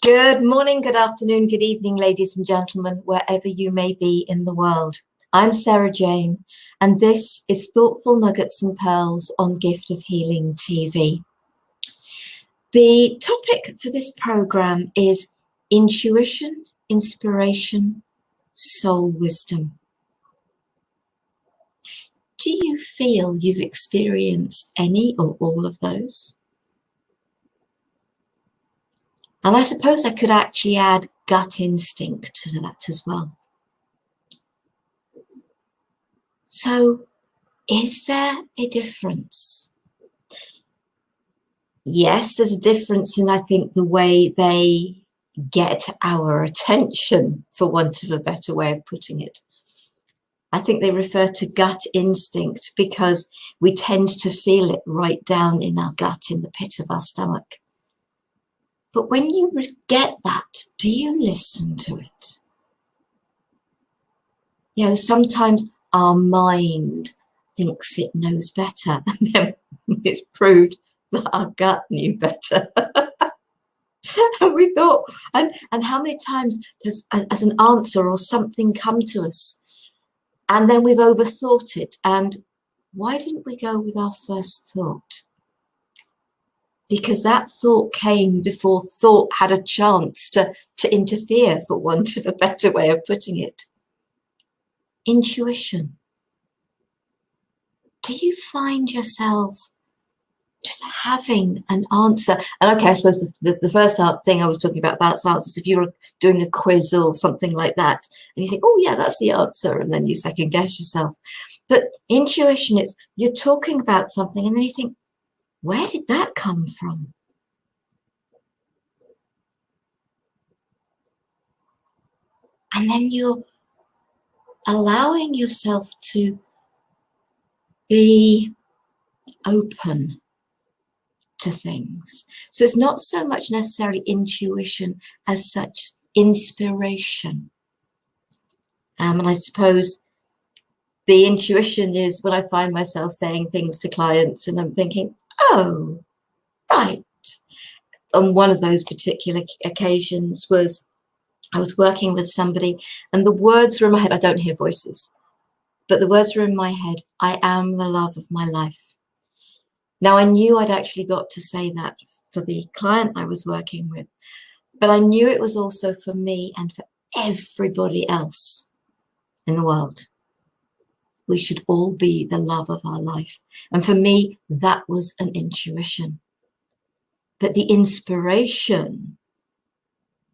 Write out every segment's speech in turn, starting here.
Good morning, good afternoon, good evening, ladies and gentlemen, wherever you may be in the world. I'm Sara Jane, and this is Thoughtful Nuggets and Pearls on Gift of Healing TV. The topic for this program is intuition, inspiration, soul wisdom. Do you feel you've experienced any or all of those? And I suppose I could actually add gut instinct to that as well. So, is there a difference? Yes, there's a difference in, I think, the way they get our attention, for want of a better way of putting it. I think they refer to gut instinct because we tend to feel it right down in our gut, in the pit of our stomach. But when you get that, do you listen to it? You know, sometimes our mind thinks it knows better, and then it's proved that our gut knew better. And we thought, and how many times does as an answer or something come to us, and then we've overthought it, and why didn't we go with our first thought? Because that thought came before thought had a chance to interfere, for want of a better way of putting it. Intuition. Do you find yourself just having an answer? And okay, I suppose the first thing I was talking about answers, if you were doing a quiz or something like that, and you think, oh yeah, that's the answer, and then you second guess yourself. But intuition is, you're talking about something, and then you think, where did that come from? And then you're allowing yourself to be open to things. So it's not so much necessarily intuition as such inspiration. And I suppose the intuition is when I find myself saying things to clients and I'm thinking, oh, right. On one of those particular occasions was I was working with somebody and the words were in my head. I don't hear voices, but the words were in my head. I am the love of my life. Now, I knew I'd actually got to say that for the client I was working with, but I knew it was also for me and for everybody else in the world. We should all be the love of our life. And for me, that was an intuition. But the inspiration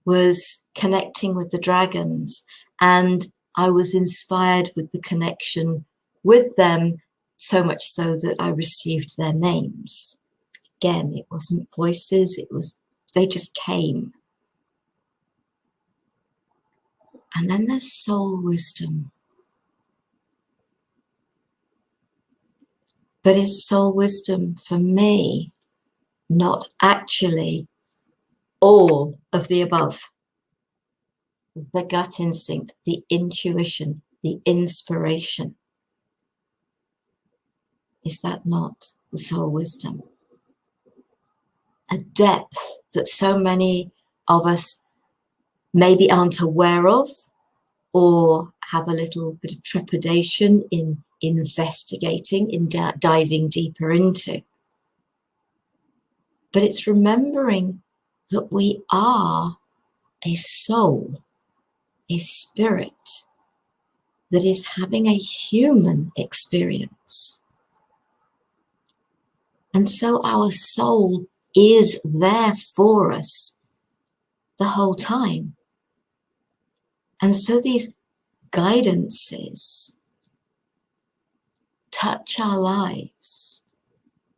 was connecting with the dragons, and I was inspired with the connection with them, so much so that I received their names. Again, it wasn't voices, they just came. And then there's soul wisdom. But is soul wisdom for me not actually all of the above? The gut instinct, the intuition, the inspiration. Is that not the soul wisdom? A depth that so many of us maybe aren't aware of or have a little bit of trepidation in investigating, in diving deeper into. But it's remembering that we are a soul, a spirit that is having a human experience. And so our soul is there for us the whole time. And so these guidances touch our lives.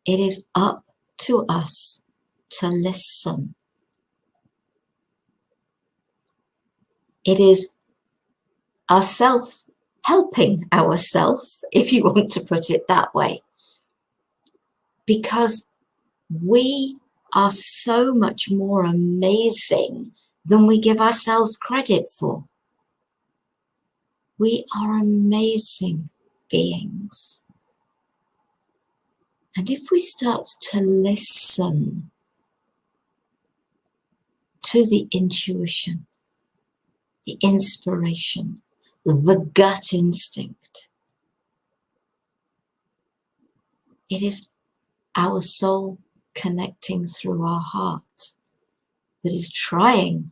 It is up to us to listen. It is ourself helping ourselves, if you want to put it that way. Because we are so much more amazing than we give ourselves credit for. We are amazing beings. And if we start to listen, to the intuition, the inspiration, the gut instinct. It is our soul connecting through our heart that is trying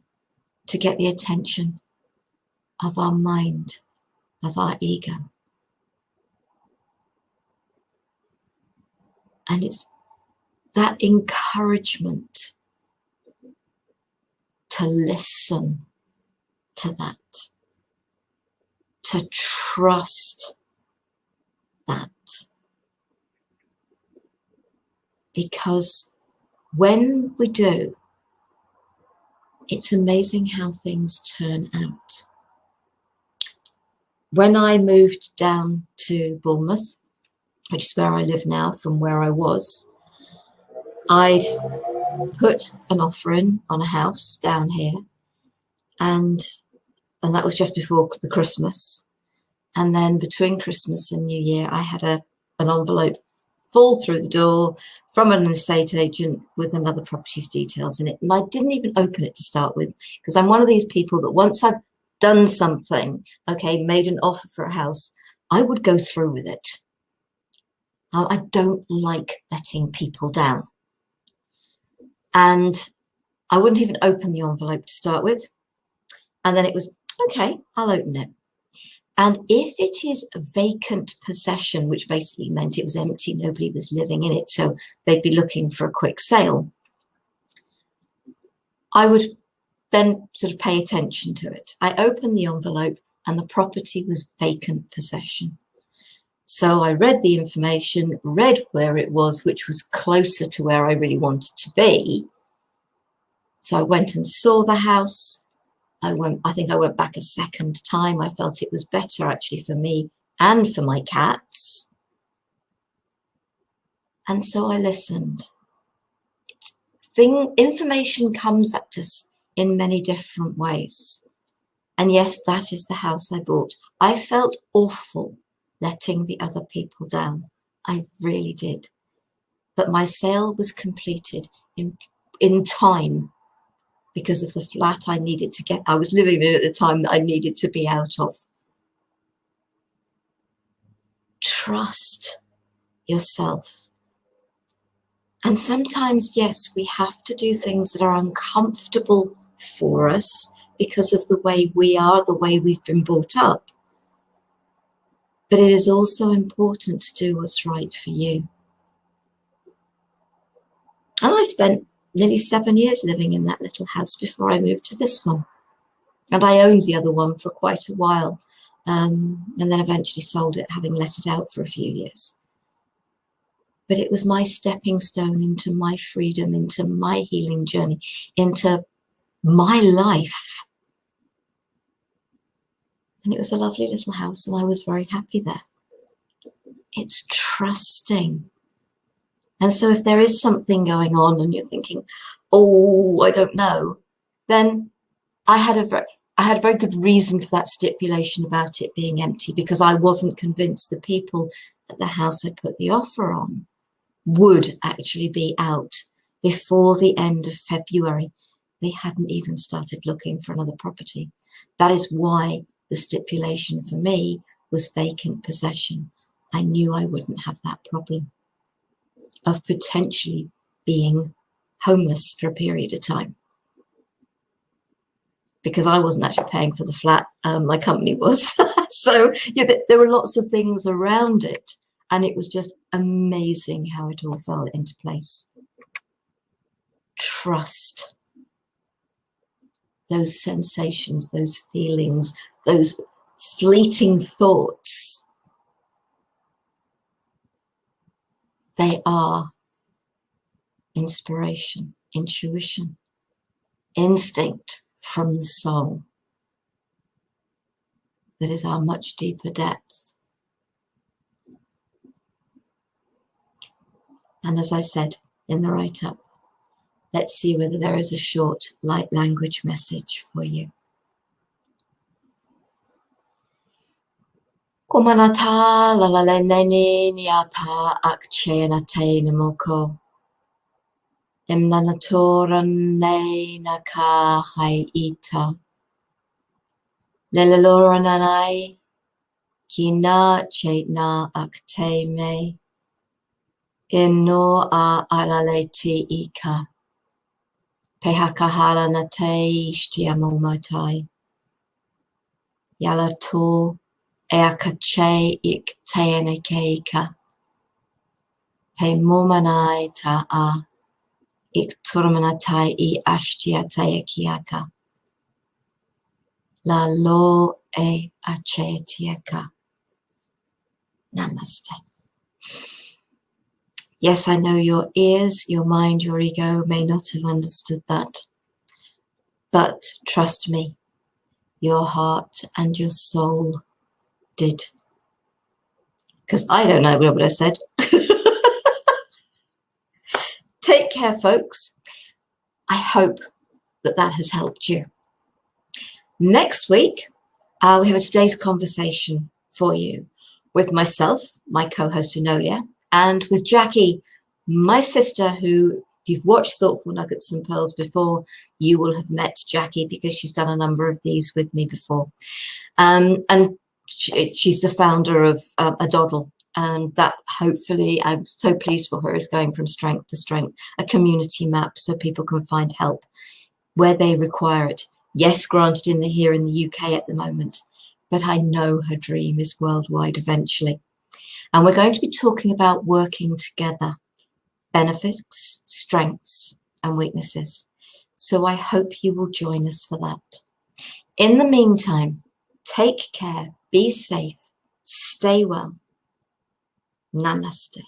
to get the attention of our mind, of our ego. And it's that encouragement to listen to that, to trust that. Because when we do, it's amazing how things turn out. When I moved down to Bournemouth, which is where I live now from where I was, I'd put an offer in on a house down here, and that was just before the Christmas. And then between Christmas and New Year, I had an envelope fall through the door from an estate agent with another property's details in it. And I didn't even open it to start with, because I'm one of these people that once I've done something, okay, made an offer for a house, I would go through with it. I don't like letting people down. And I wouldn't even open the envelope to start with. And then it was, okay, I'll open it. And if it is a vacant possession, which basically meant it was empty, nobody was living in it, so they'd be looking for a quick sale, I would then sort of pay attention to it. I opened the envelope and the property was vacant possession. So I read the information, read where it was, which was closer to where I really wanted to be. So I went and saw the house. I think I went back a second time. I felt it was better actually for me and for my cats. And so I listened. Information comes at us in many different ways. And yes, that is the house I bought. I felt awful letting the other people down. I really did. But my sale was completed in time, because of the flat I needed to get. I was living in at the time that I needed to be out of. Trust yourself. And sometimes, yes, we have to do things that are uncomfortable for us because of the way we are, the way we've been brought up. But it is also important to do what's right for you. And I spent nearly 7 years living in that little house before I moved to this one. And I owned the other one for quite a while, and then eventually sold it, having let it out for a few years. But it was my stepping stone into my freedom, into my healing journey, into my life. And it was a lovely little house, and I was very happy there. It's trusting. And so if there is something going on and you're thinking, oh, I don't know, then I had a very good reason for that stipulation about it being empty, because I wasn't convinced the people at the house I put the offer on would actually be out before the end of February. They hadn't even started looking for another property. That is why the stipulation for me was vacant possession. I knew I wouldn't have that problem of potentially being homeless for a period of time, because I wasn't actually paying for the flat, my company was. So yeah, there were lots of things around it, and it was just amazing how it all fell into place. Trust those sensations, those feelings, those fleeting thoughts. They are inspiration, intuition, instinct from the soul. That is our much deeper depth. And as I said in the write-up, let's see whether there is a short light language message for you. Kumanata lalaleni niapa akche nate namoko. Imnanatoran ne naka hai ita. Lelalorananai kina chetna akte me. Inno a alaleti ika. Pehakahala nate ishtiamo matai. Yalato eakache ik teanekeika. Pe momanai ta a ik turmanatai I ashtia teakiaka. La lo e achetiaka. Namaste. Yes, I know your ears, your mind, your ego may not have understood that. But trust me, your heart and your soul did. Because I don't know what I said. Take care, folks. I hope that that has helped you. Next week, we have a today's conversation for you with myself, my co-host Enolia, and with Jackie, my sister, who, if you've watched Thoughtful Nuggets and Pearls before, you will have met Jackie because she's done a number of these with me before. And she's the founder of a Doddle. And that, hopefully, I'm so pleased for her, is going from strength to strength, a community map so people can find help where they require it. Yes, granted here in the UK at the moment, but I know her dream is worldwide eventually. And we're going to be talking about working together, benefits, strengths, and weaknesses. So I hope you will join us for that. In the meantime, take care, be safe, stay well. Namaste.